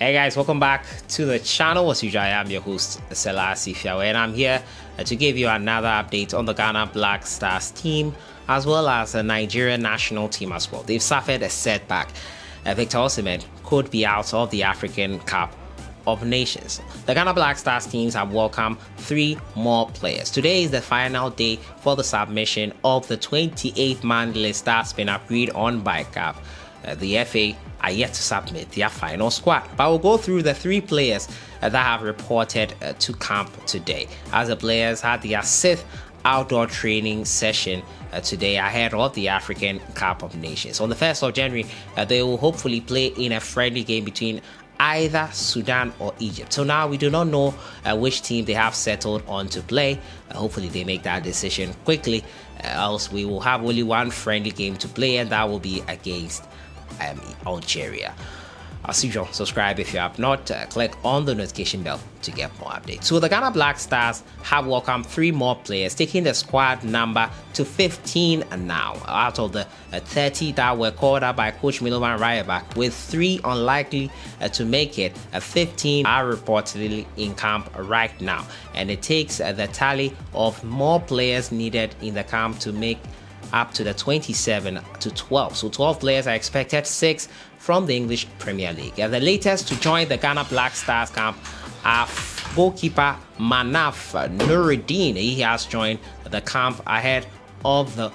Hey guys, welcome back to the channel. As usual, I am your host, Sellssi, and I'm here to give you another update on the Ghana Black Stars team, as well as the Nigerian national team as well. They've suffered a setback. Victor Osimhen could be out of the African Cup of Nations. The Ghana Black Stars teams have welcomed 3 more players. Today is the final day for the submission of the 28-man list that's been agreed on by CAF. The FA are yet to submit their final squad, but we'll go through the 3 players that have reported to camp today, as the players had their 6th outdoor training session today ahead of the African Cup of Nations. On the 1st of January, they will hopefully play in a friendly game between either Sudan or Egypt. So now we do not know which team they have settled on to play. Hopefully they make that decision quickly, else we will have only one friendly game to play, and that will be against Algeria. As usual, subscribe if you have not. Click on the notification bell to get more updates. So the Ghana Black Stars have welcomed 3 more players, taking the squad number to 15 now, out of the 30 that were called up by Coach Milovan Ryback, with 3 unlikely to make it. 15 are reportedly in camp right now, and it takes the tally of more players needed in the camp to make up to the 27 to 12. So 12 players are expected, 6 from the English Premier League. And the latest to join the Ghana Black Stars camp are goalkeeper Manaf Nuruddin. He has joined the camp ahead of the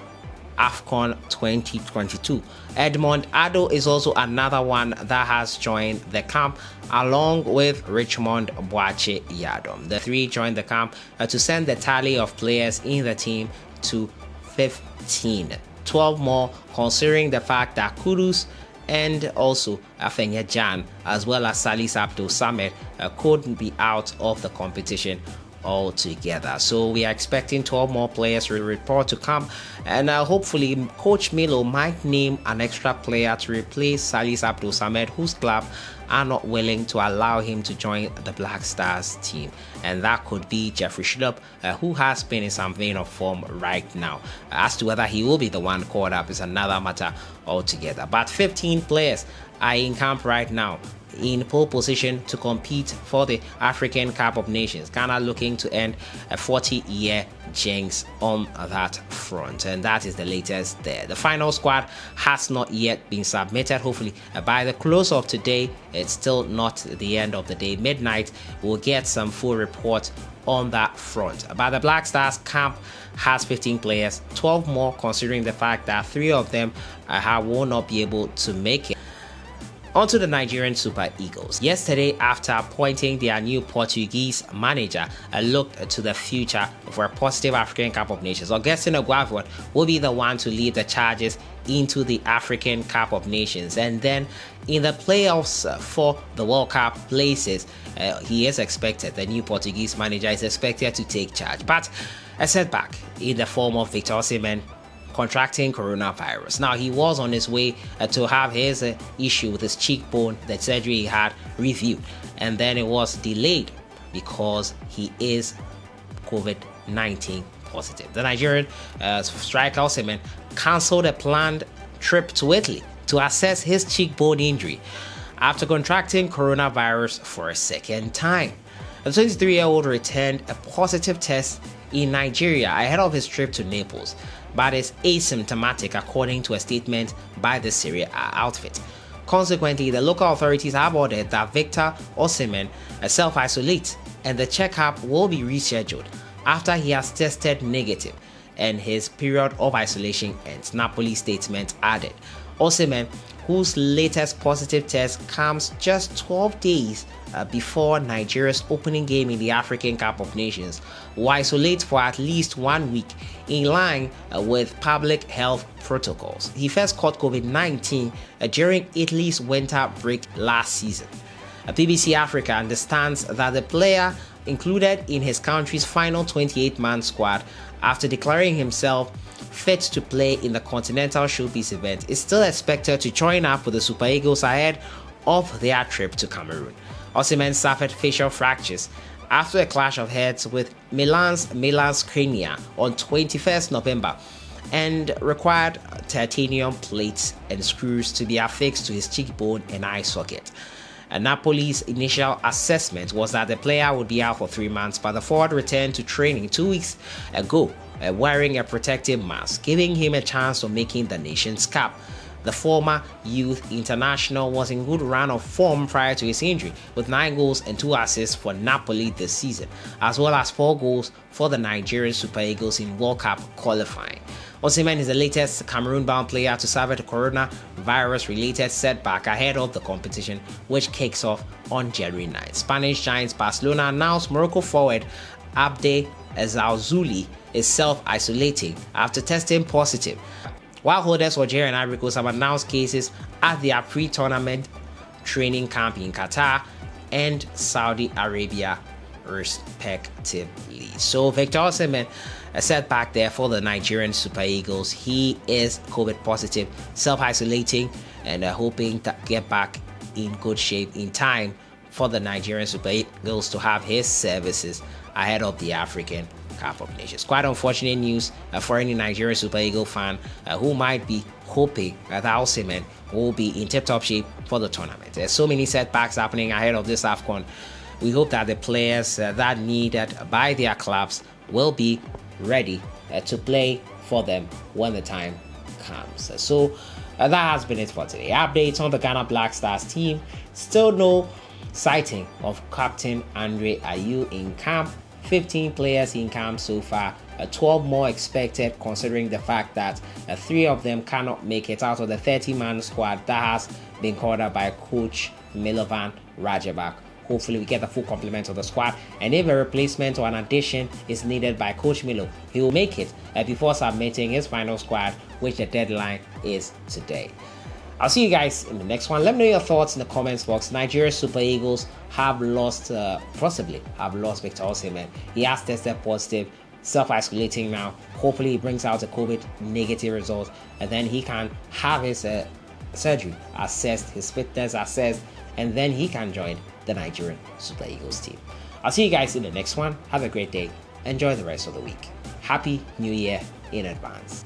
AFCON 2022. Edmond Addo is also another one that has joined the camp, along with Richmond Boache Yadom. The 3 joined the camp to send the tally of players in the team to 15. 12 more, considering the fact that Kudus and also Afenya Jan, as well as Salis Abdul Samed, couldn't be out of the competition altogether. So we are expecting 12 more players to report to camp, and hopefully Coach Milo might name an extra player to replace Salis Abdul Samed, whose club are not willing to allow him to join the Black Stars team, and that could be Jeffrey Schlupp, who has been in some vein of form right now. As to whether he will be the one called up is another matter altogether. But 15 players are in camp right now, in pole position to compete for the African Cup of Nations. Ghana looking to end a 40-year jinx on that front, and that is the latest there. The final squad has not yet been submitted. Hopefully by the close of today, it's still not the end of the day, midnight, we'll get some full report on that front. But the Black Stars camp has 15 players, 12 more considering the fact that 3 of them will not be able to make it. On to the Nigerian Super Eagles. Yesterday, after appointing their new Portuguese manager, looked to the future for a positive African Cup of Nations. Augustine Oguavon will be the one to lead the charges into the African Cup of Nations, and then in the playoffs for the World Cup places, he is expected, the new Portuguese manager is expected to take charge. But a setback in the form of Victor Osimhen contracting coronavirus. Now, he was on his way to have his issue with his cheekbone, the surgery he had, reviewed, and then it was delayed because he is COVID-19 positive. The Nigerian striker Osimhen cancelled a planned trip to Italy to assess his cheekbone injury after contracting coronavirus for a second time. The 23-year-old returned a positive test in Nigeria ahead of his trip to Naples, but is asymptomatic according to a statement by the Serie A outfit. Consequently, the local authorities have ordered that Victor Osimhen self-isolate, and the checkup will be rescheduled after he has tested negative and his period of isolation ends, Napoli statement added. Osimhen, whose latest positive test comes just 12 days before Nigeria's opening game in the African Cup of Nations, will isolate for at least 1 week in line with public health protocols. He first caught COVID-19 during Italy's winter break last season. BBC Africa understands that the player included in his country's final 28-man squad after declaring himself fit to play in the Continental Showbiz event is still expected to join up with the Super Eagles ahead of their trip to Cameroon. Osimhen suffered facial fractures after a clash of heads with Milan's Skriniar on 21st November and required titanium plates and screws to be affixed to his cheekbone and eye socket. Napoli's initial assessment was that the player would be out for 3 months, but the forward returned to training 2 weeks ago wearing a protective mask, giving him a chance of making the nation's cap. The former youth international was in good run of form prior to his injury, with 9 goals and 2 assists for Napoli this season, as well as 4 goals for the Nigerian Super Eagles in World Cup qualifying. Osimhen is the latest Cameroon-bound player to suffer the coronavirus-related setback ahead of the competition, which kicks off on January 9. Spanish giants Barcelona announced Morocco forward Abde Ezzalzouli is self-isolating after testing positive, while holders for Algeria and Ivory Coast have announced cases at their pre-tournament training camp in Qatar and Saudi Arabia respectively. So Victor Osimhen, a setback there for the Nigerian Super Eagles. He is COVID positive, self-isolating, and hoping to get back in good shape in time for the Nigerian Super Eagles to have his services ahead of the African Cup of Nations. Quite unfortunate news for any Nigerian Super Eagle fan who might be hoping that Osimhen will be in tip-top shape for the tournament. There's so many setbacks happening ahead of this AFCON. We hope that the players that needed by their clubs will be ready to play for them when the time comes. So that has been it for today. Updates on the Ghana Black Stars team. Still no sighting of Captain Andre Ayew in camp. 15 players in camp so far, 12 more expected, considering the fact that 3 of them cannot make it out of the 30-man squad that has been called up by Coach Milovan Rajabak. Hopefully we get the full complement of the squad, and if a replacement or an addition is needed by Coach Milo, he will make it before submitting his final squad, which the deadline is today. I'll see you guys in the next one. Let me know your thoughts in the comments box. Nigeria Super Eagles have lost, possibly have lost Victor Osimhen. He has tested positive, self-isolating now. Hopefully he brings out a COVID negative result, and then he can have his surgery assessed, his fitness assessed, and then he can join the Nigerian Super Eagles team. I'll see you guys in the next one. Have a great day. Enjoy the rest of the week. Happy New Year in advance.